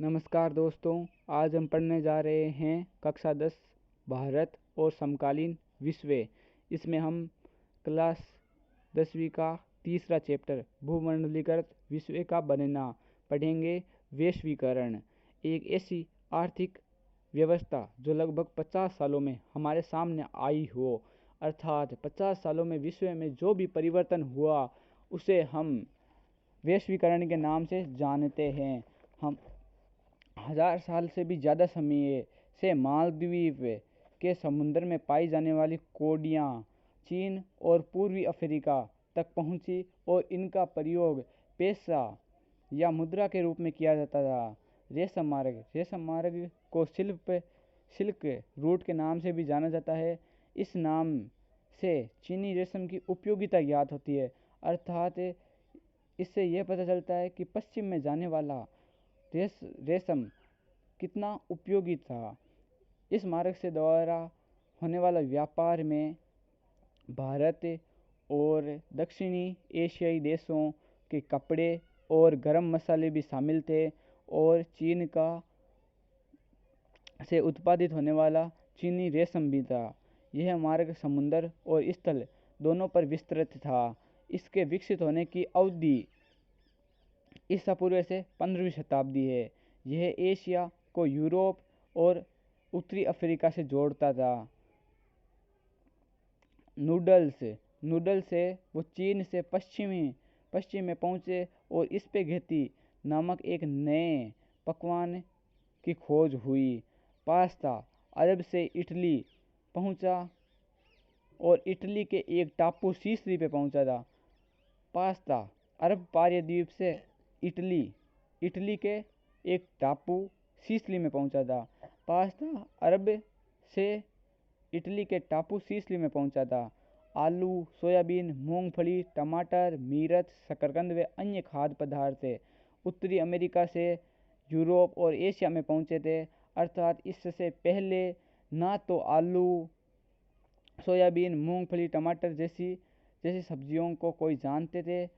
नमस्कार दोस्तों। आज हम पढ़ने जा रहे हैं कक्षा 10 भारत और समकालीन विश्व। इसमें हम क्लास 10वीं का तीसरा चैप्टर भूमंडलीकृत विश्व का बनना पढ़ेंगे। वैश्वीकरण एक ऐसी आर्थिक व्यवस्था जो लगभग 50 सालों में हमारे सामने आई हो, अर्थात 50 सालों में विश्व में जो भी परिवर्तन हुआ उसे हम वैश्वीकरण के नाम से जानते हैं। हम 1000 साल से भी ज़्यादा समय से मालदीव के समुद्र में पाई जाने वाली कोडियाँ चीन और पूर्वी अफ्रीका तक पहुँची और इनका प्रयोग पैसा या मुद्रा के रूप में किया जाता था। रेशम मार्ग को सिल्क रूट के नाम से भी जाना जाता है। इस नाम से चीनी रेशम की उपयोगिता ज्ञात होती है, अर्थात इससे यह पता चलता है कि पश्चिम में जाने वाला रेशम कितना उपयोगी था। इस मार्ग से द्वारा होने वाला व्यापार में भारत और दक्षिणी एशियाई देशों के कपड़े और गरम मसाले भी शामिल थे, और चीन का से उत्पादित होने वाला चीनी रेशम भी था। यह मार्ग समुद्र और स्थल दोनों पर विस्तृत था। इसके विकसित होने की अवधि ईसा पूर्व से 15वीं शताब्दी है। यह एशिया को यूरोप और उत्तरी अफ्रीका से जोड़ता था। नूडल्स से वो चीन से पश्चिम में पहुँचे और स्पेगेटी नामक एक नए पकवान की खोज हुई। पास्ता अरब से इटली पहुँचा और इटली के एक टापू सीसिली पे पहुँचा था। पास्ता अरब प्रायद्वीप से इटली के एक टापू सीसिली में पहुंचा था। पास्ता अरब से इटली के टापू सीसिली में पहुंचा था। आलू, सोयाबीन, मूंगफली, टमाटर, मिर्च, शकरकंद व अन्य खाद्य पदार्थ उत्तरी अमेरिका से यूरोप और एशिया में पहुंचे थे, अर्थात इससे पहले ना तो आलू, सोयाबीन, मूंगफली, टमाटर जैसी सब्जियों को कोई जानते थे,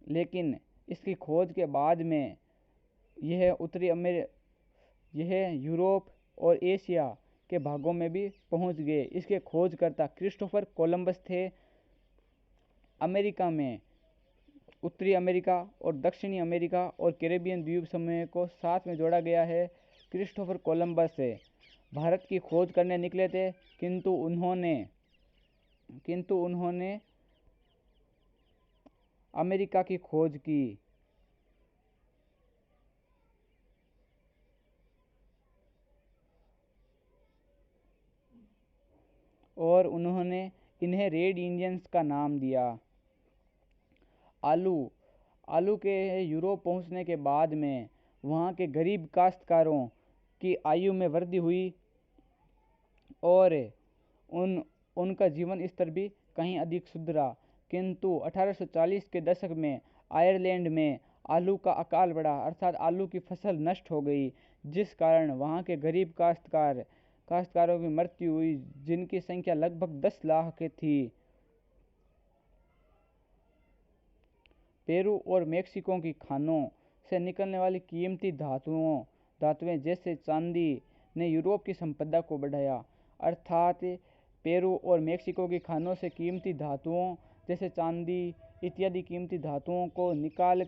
लेकिन इसकी खोज के बाद में यह यूरोप और एशिया के भागों में भी पहुंच गए। इसके खोजकर्ता क्रिस्टोफर कोलंबस थे। अमेरिका में उत्तरी अमेरिका और दक्षिणी अमेरिका और कैरेबियन द्वीप समूह को साथ में जोड़ा गया है। क्रिस्टोफर कोलंबस भारत की खोज करने निकले थे, किंतु उन्होंने अमेरिका की खोज की। और उन्होंने इन्हें रेड इंडियंस का नाम दिया। आलू के यूरोप पहुंचने के बाद में वहां के गरीब काश्तकारों की आयु में वृद्धि हुई और उनका जीवन स्तर भी कहीं अधिक सुधरा। किंतु 1840 के दशक में आयरलैंड में आलू का अकाल पड़ा, अर्थात आलू की फसल नष्ट हो गई, जिस कारण वहां के गरीब काश्तकारों की मृत्यु हुई, जिनकी संख्या लगभग 10 लाख थी। पेरू और मेक्सिको की खानों से निकलने वाली कीमती धातुएं जैसे चांदी ने यूरोप की संपदा को बढ़ाया, अर्थात पेरू और मेक्सिको की खानों से कीमती धातुओं जैसे चांदी इत्यादि कीमती धातुओं को निकाल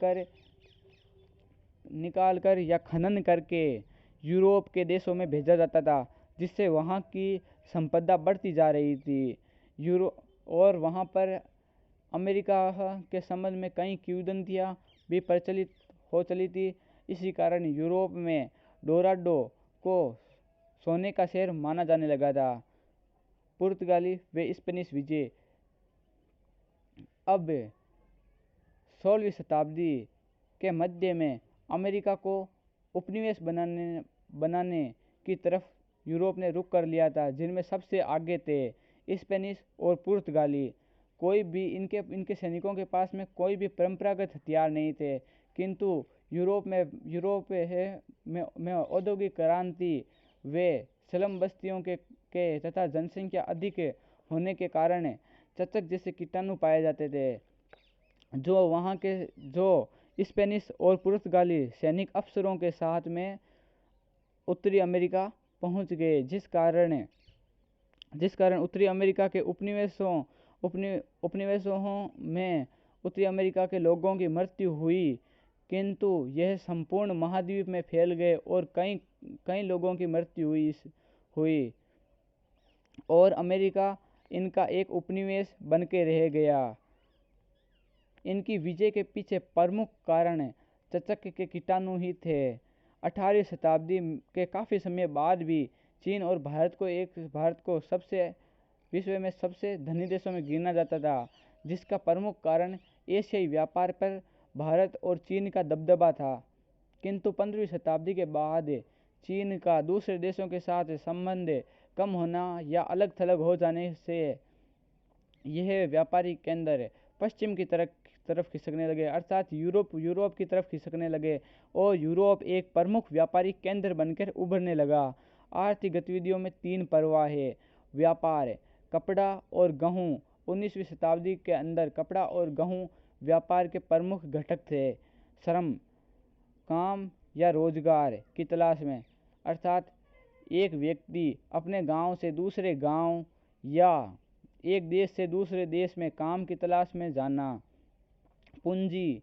कर या खनन करके यूरोप के देशों में भेजा जाता था, जिससे वहाँ की संपदा बढ़ती जा रही थी। और वहाँ पर अमेरिका के संबंध में कई किंवदंतियाँ भी प्रचलित हो चली थी। इसी कारण यूरोप में डोराडो को सोने का शहर माना जाने लगा था। पुर्तगाली व स्पेनिश विजय अब 16वीं शताब्दी के मध्य में अमेरिका को उपनिवेश बनाने की तरफ यूरोप ने रुख कर लिया था, जिनमें सबसे आगे थे स्पेनिश और पुर्तगाली। कोई भी इनके सैनिकों के पास में कोई भी परंपरागत हथियार नहीं थे, किंतु यूरोप में औद्योगिक क्रांति व स्लम बस्तियों के तथा जनसंख्या अधिक होने के कारण चचक जैसे कीटाणु पाए जाते थे, जो स्पेनिश और पुर्तगाली सैनिक अफसरों के साथ में उत्तरी अमेरिका पहुंच गए, जिस कारण उत्तरी अमेरिका के उपनिवेशों में उत्तरी अमेरिका के लोगों की मृत्यु हुई, किंतु यह संपूर्ण महाद्वीप में फैल गए और कई कई लोगों की मृत्यु हुई और अमेरिका इनका एक उपनिवेश बन के रह गया। इनकी विजय के पीछे प्रमुख कारण चचक के कीटाणु ही थे। 18वीं शताब्दी के काफ़ी समय बाद भी चीन और भारत को विश्व में सबसे धनी देशों में गिना जाता था, जिसका प्रमुख कारण एशियाई व्यापार पर भारत और चीन का दबदबा था। किंतु 15वीं शताब्दी के बाद चीन का दूसरे देशों के साथ संबंध कम होना या अलग थलग हो जाने से यह व्यापारी केंद्र पश्चिम की तरफ खिसकने लगे, अर्थात यूरोप की तरफ खिसकने लगे और यूरोप एक प्रमुख व्यापारी केंद्र बनकर उभरने लगा। आर्थिक गतिविधियों में 3 प्रवाह है: व्यापार, कपड़ा और गेहूं। 19वीं शताब्दी के अंदर कपड़ा और गेहूं व्यापार के प्रमुख घटक थे। श्रम, काम या रोजगार की तलाश में, अर्थात एक व्यक्ति अपने गांव से दूसरे गांव या एक देश से दूसरे देश में काम की तलाश में जाना। पूंजी,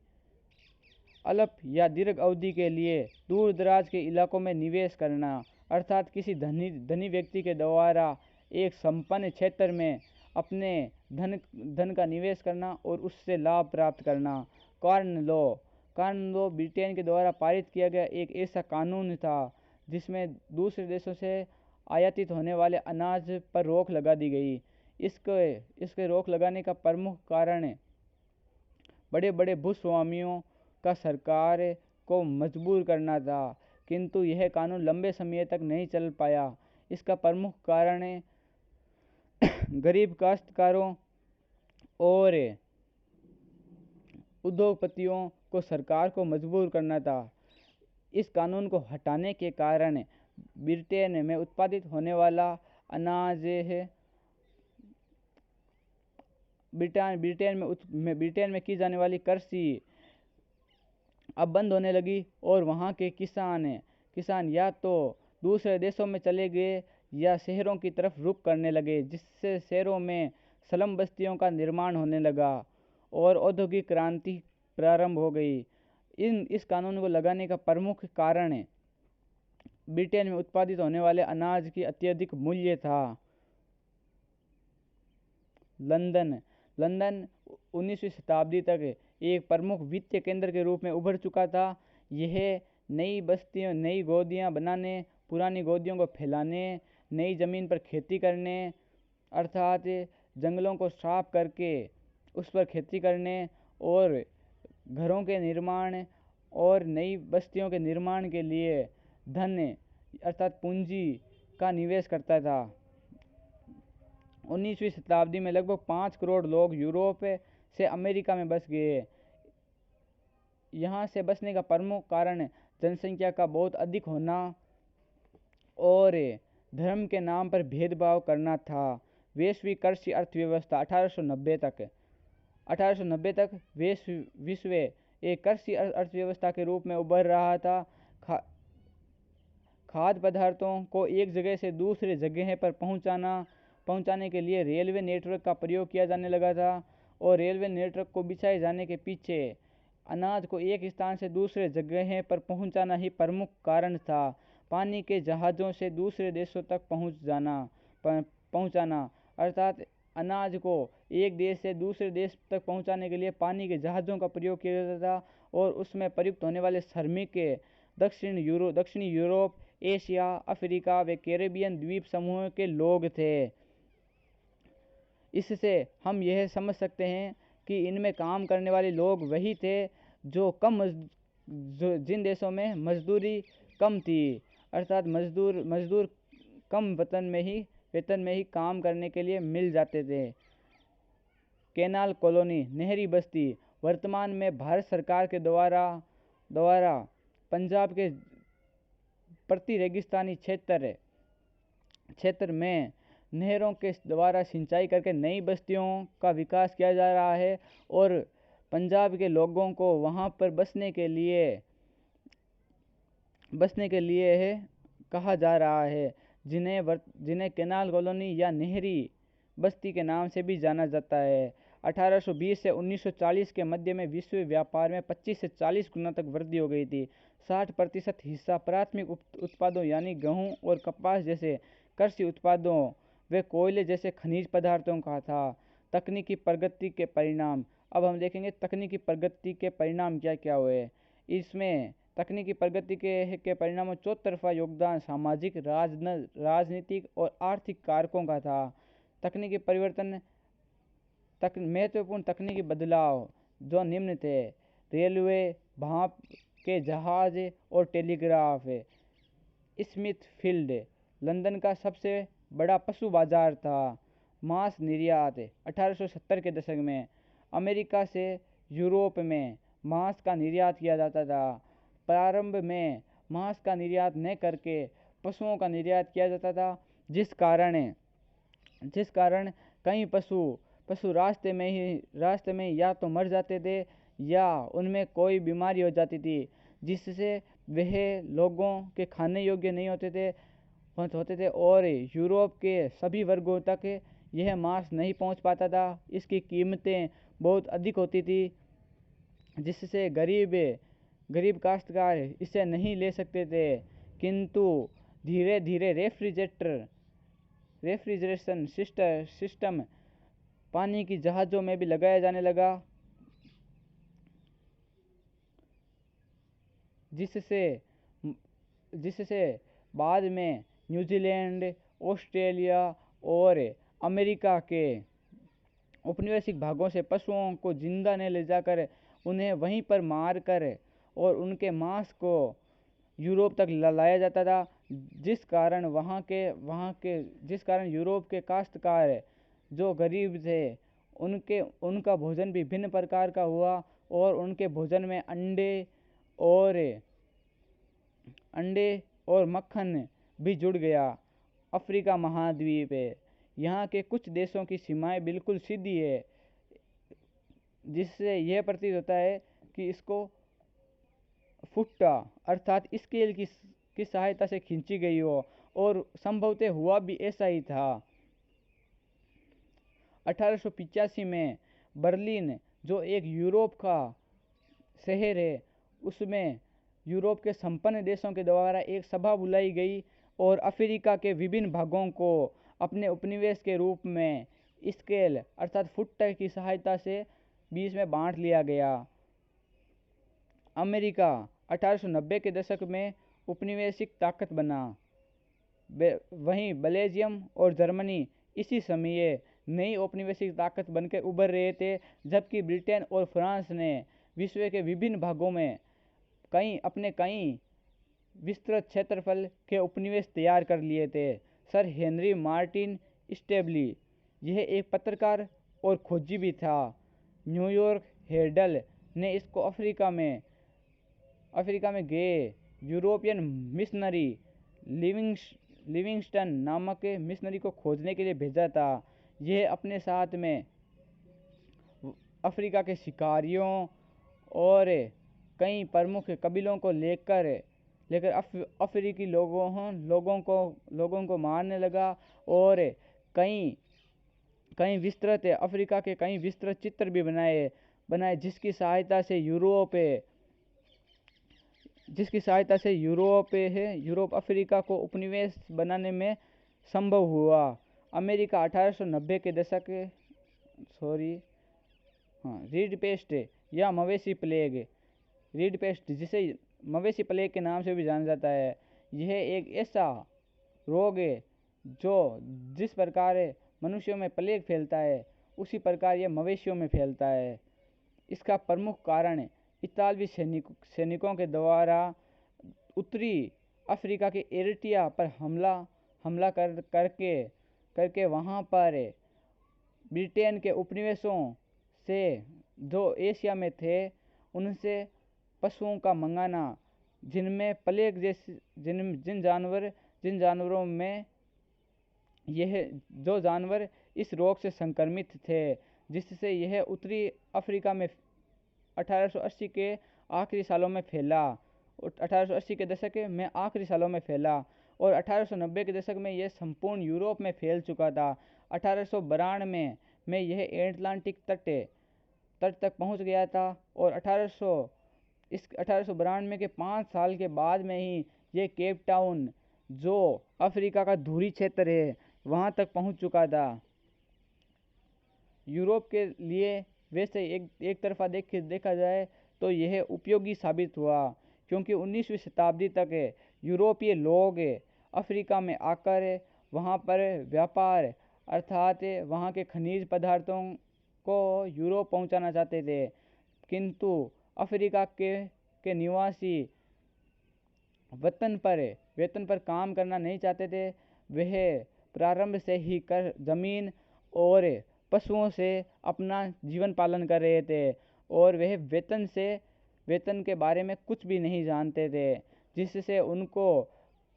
अल्प या दीर्घ अवधि के लिए दूर दराज के इलाकों में निवेश करना, अर्थात किसी धनी व्यक्ति के द्वारा एक संपन्न क्षेत्र में अपने धन का निवेश करना और उससे लाभ प्राप्त करना। कॉर्न लॉ ब्रिटेन के द्वारा पारित किया गया एक ऐसा कानून था जिसमें दूसरे देशों से आयातित होने वाले अनाज पर रोक लगा दी गई। इसके रोक लगाने का प्रमुख कारण बड़े बड़े भूस्वामियों का सरकार को मजबूर करना था, किंतु यह कानून लंबे समय तक नहीं चल पाया। इसका प्रमुख कारण गरीब काश्तकारों और उद्योगपतियों को सरकार को मजबूर करना था। इस कानून को हटाने के कारण ब्रिटेन में उत्पादित होने वाला अनाज ब्रिटेन में की जाने वाली कृषि अब बंद होने लगी और वहाँ के किसान या तो दूसरे देशों में चले गए या शहरों की तरफ रुख करने लगे, जिससे शहरों में स्लम बस्तियों का निर्माण होने लगा और औद्योगिक क्रांति प्रारंभ हो गई। इस कानून को लगाने का प्रमुख कारण ब्रिटेन में उत्पादित होने वाले अनाज की अत्यधिक मूल्य था। लंदन 19वीं शताब्दी तक एक प्रमुख वित्तीय केंद्र के रूप में उभर चुका था। यह नई गोदियां बनाने, पुरानी गोदियों को फैलाने, नई जमीन पर खेती करने, अर्थात जंगलों को साफ करके उस पर खेती करने और घरों के निर्माण और नई बस्तियों के निर्माण के लिए धन अर्थात पूंजी का निवेश करता था। 19वीं शताब्दी में लगभग 5 करोड़ लोग यूरोप से अमेरिका में बस गए। यहाँ से बसने का प्रमुख कारण जनसंख्या का बहुत अधिक होना और धर्म के नाम पर भेदभाव करना था। वैश्विक कृषि अर्थव्यवस्था 1890 तक विश्व एक कृषि अर्थव्यवस्था के रूप में उभर रहा था। खाद्य पदार्थों को एक जगह से दूसरे जगह पर पहुंचाने के लिए रेलवे नेटवर्क का प्रयोग किया जाने लगा था और रेलवे नेटवर्क को बिछाए जाने के पीछे अनाज को एक स्थान से दूसरे जगह पर पहुंचाना ही प्रमुख कारण था। पानी के जहाज़ों से दूसरे देशों तक पहुंचाना, अर्थात अनाज को एक देश से दूसरे देश तक पहुंचाने के लिए पानी के जहाज़ों का प्रयोग किया जाता था और उसमें प्रयुक्त होने वाले श्रमिक दक्षिणी यूरोप, एशिया, अफ्रीका व कैरेबियन द्वीप समूह के लोग थे। इससे हम यह समझ सकते हैं कि इनमें काम करने वाले लोग वही थे जिन देशों में मजदूरी कम थी, अर्थात मजदूर कम वेतन में ही काम करने के लिए मिल जाते थे। कैनाल कॉलोनी, नहरी बस्ती, वर्तमान में भारत सरकार के द्वारा पंजाब के प्रति रेगिस्तानी क्षेत्र में नहरों के द्वारा सिंचाई करके नई बस्तियों का विकास किया जा रहा है और पंजाब के लोगों को वहाँ पर बसने के लिए है कहा जा रहा है, जिन्हें कैनाल कॉलोनी या नहरी बस्ती के नाम से भी जाना जाता है। 1820 से 1940 के मध्य में विश्व व्यापार में 25 से 40 गुना तक वृद्धि हो गई थी। 60% हिस्सा प्राथमिक उत्पादों यानी गेहूं और कपास जैसे कृषि उत्पादों व कोयले जैसे खनिज पदार्थों का था। तकनीकी प्रगति के परिणाम। अब हम देखेंगे तकनीकी प्रगति के परिणाम क्या क्या हुए। इसमें तकनीकी प्रगति के परिणामों चौतरफा योगदान सामाजिक, राजनीतिक और आर्थिक कारकों का था। तकनीकी परिवर्तन महत्वपूर्ण तकनीकी बदलाव जो निम्न थे: रेलवे, भाप के जहाज और टेलीग्राफ। स्मिथफील्ड लंदन का सबसे बड़ा पशु बाजार था। मांस निर्यात 1870 के दशक में अमेरिका से यूरोप में मांस का निर्यात किया जाता था। प्रारंभ में मांस का निर्यात न करके पशुओं का निर्यात किया जाता था, जिस कारण कई पशु रास्ते में या तो मर जाते थे या उनमें कोई बीमारी हो जाती थी, जिससे वह लोगों के खाने योग्य नहीं होते थे और यूरोप के सभी वर्गों तक यह मांस नहीं पहुंच पाता था। इसकी कीमतें बहुत अधिक होती थी, जिससे गरीब काश्तकार इसे नहीं ले सकते थे। किंतु धीरे धीरे रेफ्रिजरेशन सिस्टम पानी की जहाज़ों में भी लगाया जाने लगा, जिससे बाद में न्यूजीलैंड, ऑस्ट्रेलिया और अमेरिका के औपनिवेशिक भागों से पशुओं को जिंदा न ले जाकर उन्हें वहीं पर मार कर और उनके मांस को यूरोप तक लाया जाता था, जिस कारण यूरोप के काश्तकार जो गरीब थे उनका भोजन भी भिन्न प्रकार का हुआ और उनके भोजन में अंडे और मक्खन भी जुड़ गया। अफ्रीका महाद्वीप है, यहाँ के कुछ देशों की सीमाएं बिल्कुल सीधी है, जिससे यह प्रतीत होता है कि इसको फुट्टा अर्थात स्केल की सहायता से खींची गई हो, और संभवतः हुआ भी ऐसा ही था। 1885 में बर्लिन, जो एक यूरोप का शहर है, उसमें यूरोप के संपन्न देशों के द्वारा एक सभा बुलाई गई और अफ्रीका के विभिन्न भागों को अपने उपनिवेश के रूप में स्केल अर्थात फुट्टा की सहायता से बीच में बांट लिया गया। अमेरिका 1890 के दशक में उपनिवेशिक ताकत बना। वहीं बेल्जियम और जर्मनी इसी समय नई औपनिवेशिक ताकत बनकर उभर रहे थे, जबकि ब्रिटेन और फ्रांस ने विश्व के विभिन्न भागों में कई विस्तृत क्षेत्रफल के उपनिवेश तैयार कर लिए थे। सर हेनरी मार्टिन स्टेबली यह एक पत्रकार और खोजी भी था। न्यूयॉर्क हेरल्ड ने इसको अफ्रीका में गए यूरोपियन मिशनरी लिविंगस्टन नामक मिशनरी को खोजने के लिए भेजा था। यह अपने साथ में अफ्रीका के शिकारियों और कई प्रमुख कबीलों को लेकर अफ्रीकी लोगों को मारने लगा और कई विस्तृत अफ्रीका के कई विस्तृत चित्र भी बनाए, जिसकी सहायता से यूरोप अफ्रीका को उपनिवेश बनाने में संभव हुआ। अमेरिका 1890 के दशक रीड पेस्ट या मवेशी प्लेग, जिसे मवेशी प्लेग के नाम से भी जाना जाता है, यह एक ऐसा रोग है जिस प्रकार मनुष्यों में प्लेग फैलता है उसी प्रकार यह मवेशियों में फैलता है। इसका प्रमुख कारण इतालवी सैनिकों के द्वारा उत्तरी अफ्रीका के एरिट्रिया पर हमला करके वहां पर ब्रिटेन के उपनिवेशों से जो एशिया में थे उनसे पशुओं का मंगाना, जिनमें प्लेग जैसे जिन जानवरों में जो जानवर इस रोग से संक्रमित थे, जिससे यह उत्तरी अफ्रीका में 1880 के आखिरी सालों में फैला, 1880 के दशक में आखिरी सालों में फैला और 1890 के दशक में यह संपूर्ण यूरोप में फैल चुका था। 1892 में यह एटलांटिक तट तक पहुंच गया था और 1892 के 5 साल के बाद में ही ये केप टाउन, जो अफ्रीका का धुरी क्षेत्र है, वहां तक पहुंच चुका था। यूरोप के लिए वैसे एक तरफा देखा जाए तो यह उपयोगी साबित हुआ, क्योंकि 19वीं शताब्दी तक यूरोपीय लोग अफ्रीका में आकर वहां पर व्यापार अर्थात वहां के खनिज पदार्थों को यूरोप पहुंचाना चाहते थे, किंतु अफ्रीका के निवासी वेतन पर काम करना नहीं चाहते थे। वह प्रारंभ से ही कर जमीन और पशुओं से अपना जीवन पालन कर रहे थे और वह वेतन के बारे में कुछ भी नहीं जानते थे, जिससे उनको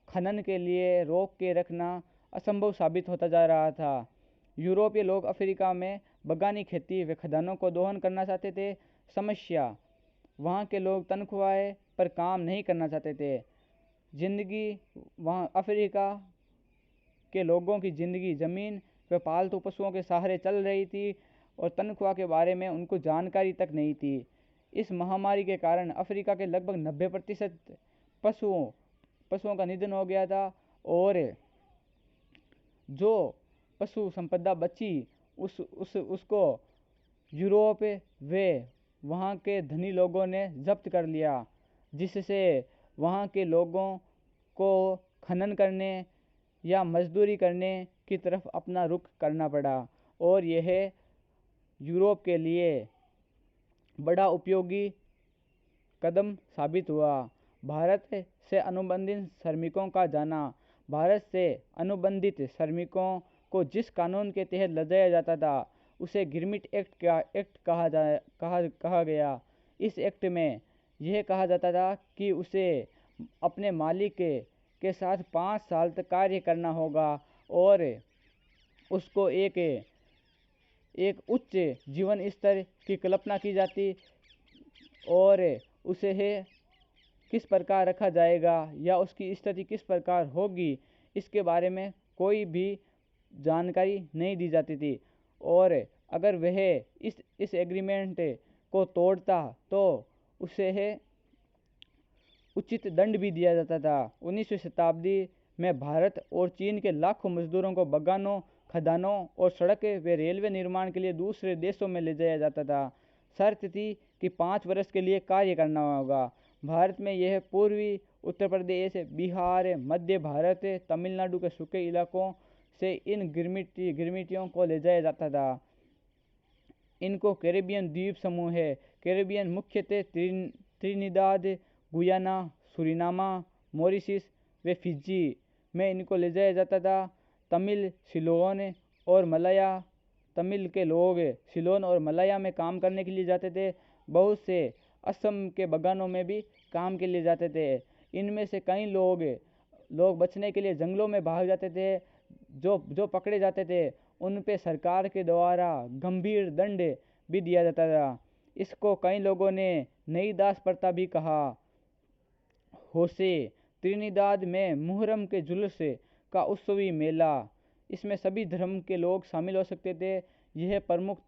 खनन के लिए रोक के रखना असंभव साबित होता जा रहा था। यूरोपीय लोग अफ्रीका में बागानी खेती व खदानों को दोहन करना चाहते थे। समस्या, वहाँ के लोग तनख्वाह पर काम नहीं करना चाहते थे। जिंदगी वहाँ अफ्रीका के लोगों की जिंदगी जमीन व पालतू पशुओं के सहारे चल रही थी और तनख्वाह के बारे में उनको जानकारी तक नहीं थी। इस महामारी के कारण अफ्रीका के लगभग 90% पशुओं का निधन हो गया था और जो पशु संपदा बची उसको यूरोप व वहाँ के धनी लोगों ने जब्त कर लिया, जिससे वहाँ के लोगों को खनन करने या मजदूरी करने की तरफ अपना रुख करना पड़ा और यह यूरोप के लिए बड़ा उपयोगी कदम साबित हुआ। भारत से अनुबंधित श्रमिकों का जाना। भारत से अनुबंधित श्रमिकों को जिस कानून के तहत ले जाया जाता था उसे गिरमिट एक्ट कहा गया। इस एक्ट में यह कहा जाता था कि उसे अपने मालिक के साथ 5 साल तक कार्य करना होगा और उसको एक उच्च जीवन स्तर की कल्पना की जाती और उसे किस प्रकार रखा जाएगा या उसकी स्थिति किस प्रकार होगी, इसके बारे में कोई भी जानकारी नहीं दी जाती थी और अगर वह इस एग्रीमेंट को तोड़ता तो उसे उचित दंड भी दिया जाता था। 19वीं शताब्दी में भारत और चीन के लाखों मजदूरों को बागानों, खदानों और सड़क व रेलवे निर्माण के लिए दूसरे देशों में ले जाया जाता था। शर्त थी कि 5 वर्ष के लिए कार्य करना होगा। भारत में यह पूर्वी उत्तर प्रदेश, बिहार, मध्य भारत, तमिलनाडु के सूखे इलाकों से इन गिरमिटियों को ले जाया जाता था। इनको कैरेबियन द्वीप समूह है। कैरेबियन मुख्यतः त्रिनिदाद, गुयाना, सुरिनामा, मॉरिशस व फिजी में इनको ले जाया जाता था। तमिल के लोग सिलोन और मलाया में काम करने के लिए जाते थे। बहुत से असम के बागानों में भी काम के लिए जाते थे। इनमें से कई लोग बचने के लिए जंगलों में भाग जाते थे। जो पकड़े जाते थे उन पे सरकार के द्वारा गंभीर दंड भी दिया जाता था। इसको कई लोगों ने नई दास प्रथा भी कहा। होसे त्रिनिदाद में मुहर्रम के जुलूस का उत्सवी मेला, इसमें सभी धर्म के लोग शामिल हो सकते थे। यह प्रमुख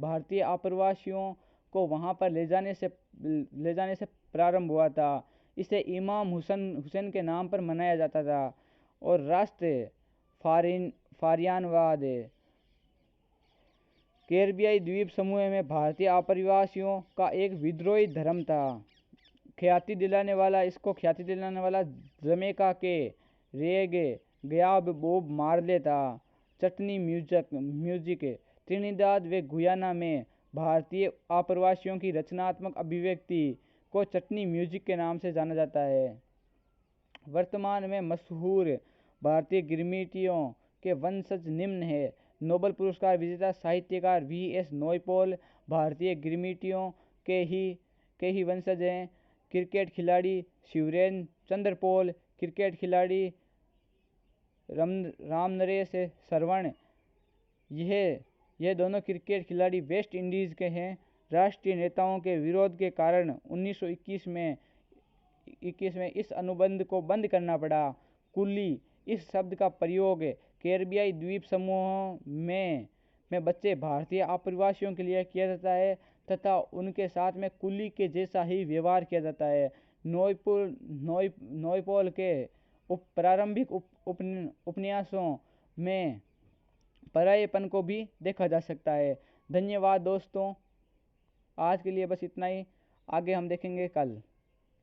भारतीय आप्रवासियों को वहां पर ले जाने से प्रारंभ हुआ था। इसे इमाम हुसैन के नाम पर मनाया जाता था और राष्ट्र फारियानवाद। कैरेबियाई द्वीप समूह में भारतीय आप्रवासियों का एक विद्रोही धर्म था। ख्याति दिलाने वाला जमैका के रेग गयाब बोब मार्ले था। चटनी म्यूजिक त्रिनिदाद व गुयाना में भारतीय आप्रवासियों की रचनात्मक अभिव्यक्ति को चटनी म्यूजिक के नाम से जाना जाता है। वर्तमान में मशहूर भारतीय गिरमिटियों के वंशज निम्न है। नोबेल पुरस्कार विजेता साहित्यकार V.S. नौयपॉल भारतीय गिरमिटियों के ही वंशज हैं। क्रिकेट खिलाड़ी शिवरेन चंद्र पॉल, क्रिकेट खिलाड़ी रामनरेश सरवण, यह दोनों क्रिकेट खिलाड़ी वेस्ट इंडीज़ के हैं। राष्ट्रीय नेताओं के विरोध के कारण 1921 में इस अनुबंध को बंद करना पड़ा। कुली इस शब्द का प्रयोग कैरिबियाई द्वीप समूहों में बच्चे भारतीय आप्रवासियों के लिए किया जाता है तथा उनके साथ में कुली के जैसा ही व्यवहार किया जाता है। नॉयपॉल के प्रारंभिक उपन्यासों में परायेपन को भी देखा जा सकता है। धन्यवाद दोस्तों, आज के लिए बस इतना ही। आगे हम देखेंगे कल।